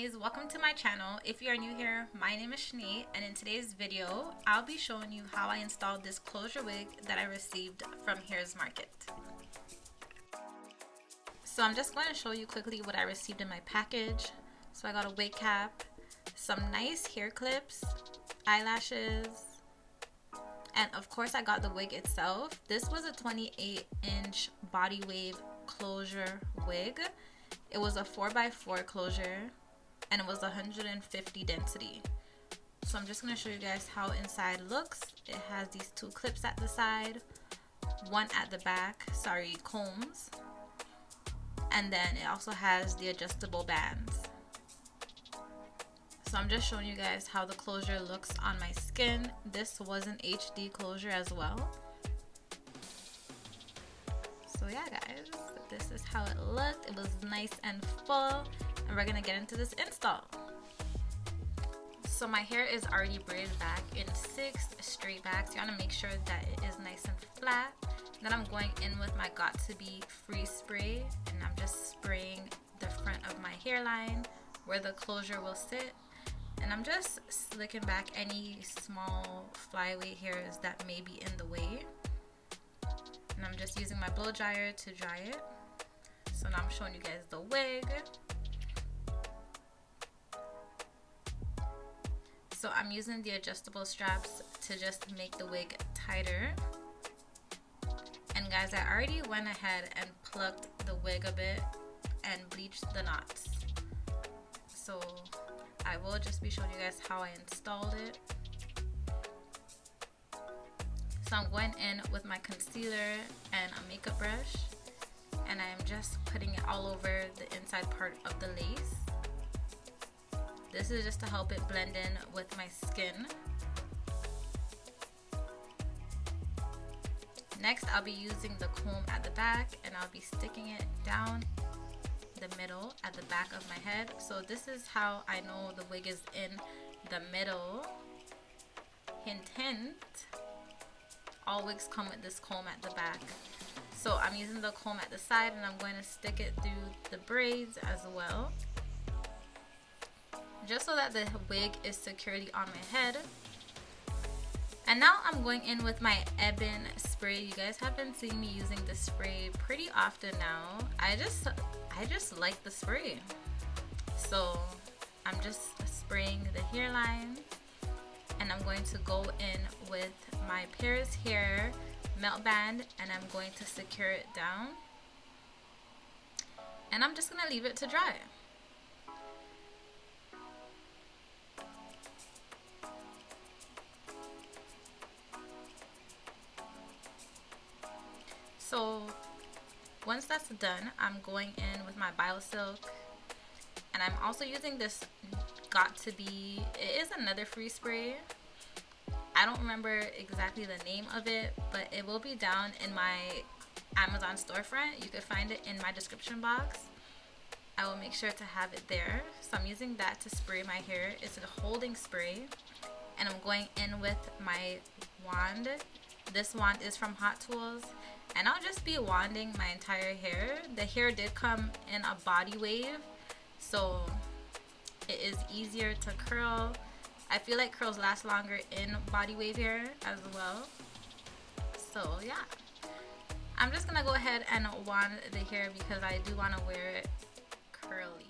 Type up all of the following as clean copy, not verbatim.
guys, welcome to my channel. If you are new here, my name is Shanae, and in today's video I'll be showing you how I installed this closure wig that I received from Hairsmarket. So I'm just going to show you quickly what I received in my package. So I got a wig cap, some nice hair clips, eyelashes, and of course I got the wig itself. This was a 28-inch body wave closure wig. It was a 4x4 closure and it was 150 density. So I'm just going to show you guys how inside looks. It has these two clips at the side, one at the back, combs, and then it also has the adjustable bands. So I'm just showing you guys how the closure looks on my skin. This was an HD closure as well. So yeah guys, this is how it looked. It was nice and full, and we're gonna get into this install. So my hair is already braided back in 6 straight backs. You wanna make sure that it is nice and flat. Then I'm going in with my Got2b freeze spray, and I'm just spraying the front of my hairline where the closure will sit. And I'm just slicking back any small flyweight hairs that may be in the way. And I'm just using my blow dryer to dry it. So now I'm showing you guys the wig. So I'm using the adjustable straps to just make the wig tighter. And guys, I already went ahead and plucked the wig a bit and bleached the knots. So I will just be showing you guys how I installed it. So I'm going in with my concealer and a makeup brush, and I'm just putting it all over the inside part of the lace. This is just to help it blend in with my skin. Next, I'll be using the comb at the back, and I'll be sticking it down the middle at the back of my head. So this is how I know the wig is in the middle. Hint hint, all wigs come with this comb at the back. So I'm using the comb at the side, and I'm going to stick it through the braids as well, just so that the wig is securely on my head. And now I'm going in with my Ebin spray. You guys have been seeing me using this spray pretty often now. I just like the spray. So I'm just spraying the hairline, and I'm going to go in with my Paris hair melt band, and I'm going to secure it down, and I'm just gonna leave it to dry. So once that's done, I'm going in with my BioSilk, and I'm also using this Got2b. It is another free spray. I don't remember exactly the name of it, but it will be down in my Amazon storefront. You can find it in my description box. I will make sure to have it there. So I'm using that to spray my hair. It's a holding spray, and I'm going in with my wand. This wand is from Hot Tools, and I'll just be wanding my entire hair. The hair did come in a body wave, so it is easier to curl. I feel like curls last longer in body wave hair as well. So yeah, I'm just gonna go ahead and wand the hair because I do want to wear it curly.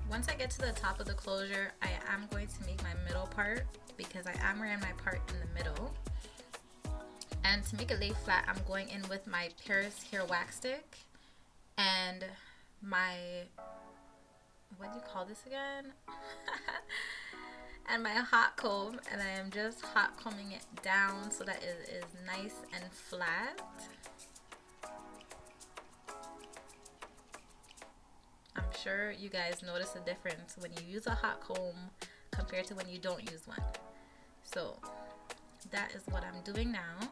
Once I get to the top of the closure, I am going to make my middle part because I am wearing my part in the middle. And to make it lay flat, I'm going in with my Paris hair wax stick and my, what do you call this again? And my hot comb, and I am just hot combing it down so that it is nice and flat. I'm sure you guys notice a difference when you use a hot comb compared to when you don't use one. So that is what I'm doing now.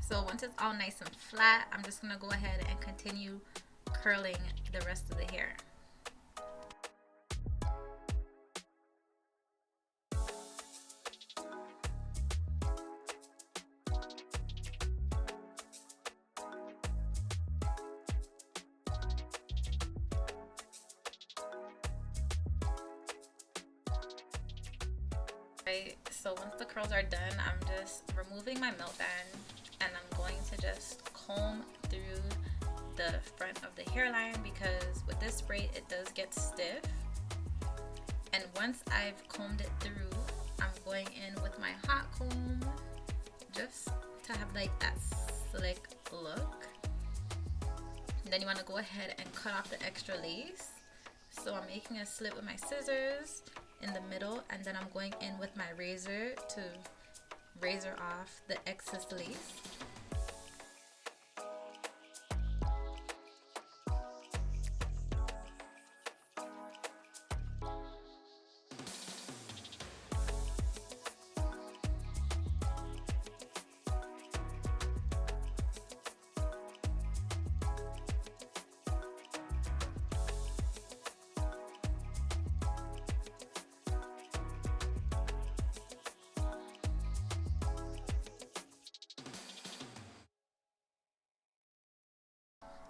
So once it's all nice and flat, I'm just gonna go ahead and continue curling the rest of the hair. Right, so once the curls are done, I'm just removing my melt band and I'm going to just comb through the front of the hairline because with this spray it does get stiff. And once I've combed it through, I'm going in with my hot comb just to have like that slick look. And then you want to go ahead and cut off the extra lace. So I'm making a slit with my scissors in the middle, and then I'm going in with my razor to razor off the excess lace.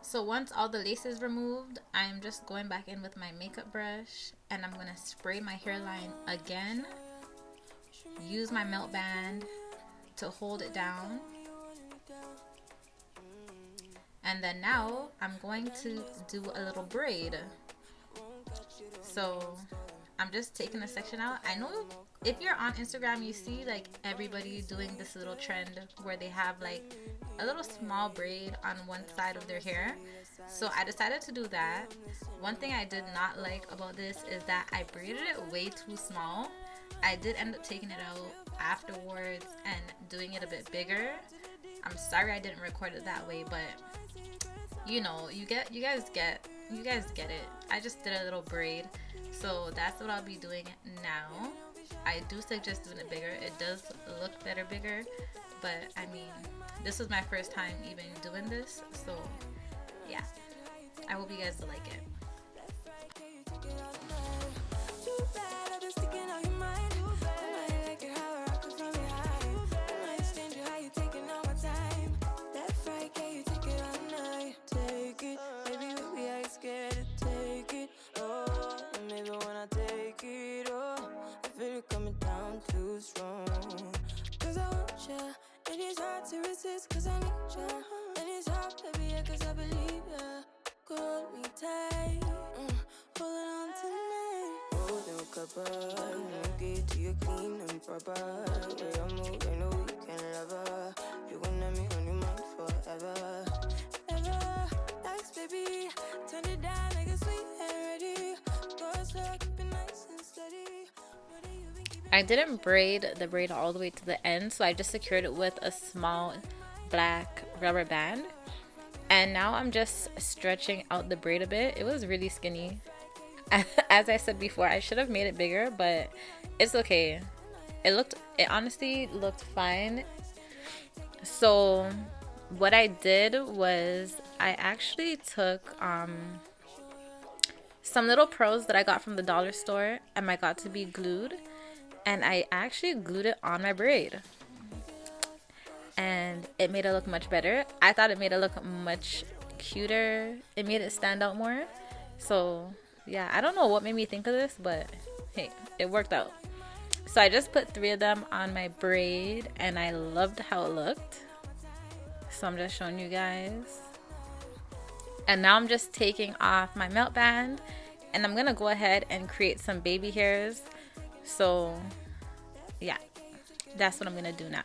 So once all the lace is removed, I'm just going back in with my makeup brush and I'm going to spray my hairline again. Use my melt band to hold it down. And then now I'm going to do a little braid. So I'm just taking a section out. I know if you're on Instagram, you see like everybody doing this little trend where they have like a little small braid on one side of their hair. So I decided to do that. One thing I did not like about this is that I braided it way too small. I did end up taking it out afterwards and doing it a bit bigger. I'm sorry I didn't record it that way, but you know, you guys get it. I just did a little braid. So that's what I'll be doing now. I do suggest doing it bigger. It does look better bigger, but I mean, this was my first time even doing this, so yeah. I hope you guys will like it. Cause I need ya, and it's hard, baby, yeah, cause I believe ya. Hold me tight, holding on tonight. Holding a couple, get to you clean and proper. Way I move, I know you can love her. You gon' have me on your mind forever. Ever, thanks, baby, turn it down like a sweet and ready. I didn't braid the braid all the way to the end, so I just secured it with a small black rubber band. And now I'm just stretching out the braid a bit. It was really skinny. As I said before, I should have made it bigger, but it's okay. It honestly looked fine. So what I did was I actually took some little pearls that I got from the dollar store and I got to be glued, and I actually glued it on my braid, and it made it look much better. I thought it made it look much cuter. It made it stand out more. So yeah, I don't know what made me think of this, but hey, it worked out. So I just put 3 of them on my braid and I loved how it looked. So I'm just showing you guys. And now I'm just taking off my melt band and I'm gonna go ahead and create some baby hairs. So yeah, that's what I'm gonna do now.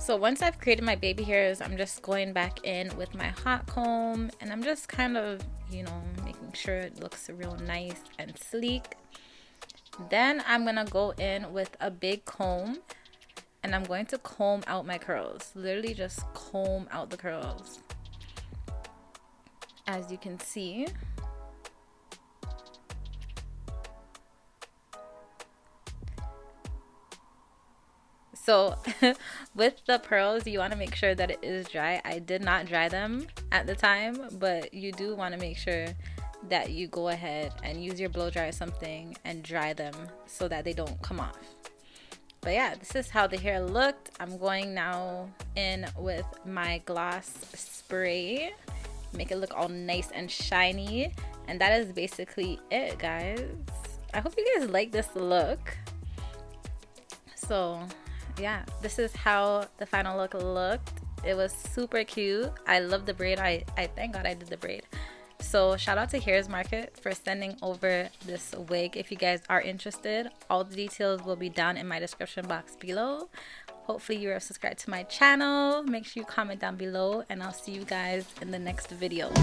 So once I've created my baby hairs, I'm just going back in with my hot comb and I'm just kind of, you know, making sure it looks real nice and sleek. Then I'm gonna go in with a big comb and I'm going to comb out my curls. Literally just comb out the curls. As you can see. So with the pearls, you want to make sure that it is dry. I did not dry them at the time, but you do want to make sure that you go ahead and use your blow dryer or something and dry them so that they don't come off. But yeah, this is how the hair looked. I'm going now in with my gloss spray, make it look all nice and shiny, and that is basically it, guys. I hope you guys like this look. So yeah, this is how the final look looked. It was super cute. I love the braid. I thank God I did the braid. So shout out to Hairsmarket for sending over this wig. If you guys are interested, all the details will be down in my description box below. Hopefully you are subscribed to my channel. Make sure you comment down below and I'll see you guys in the next video.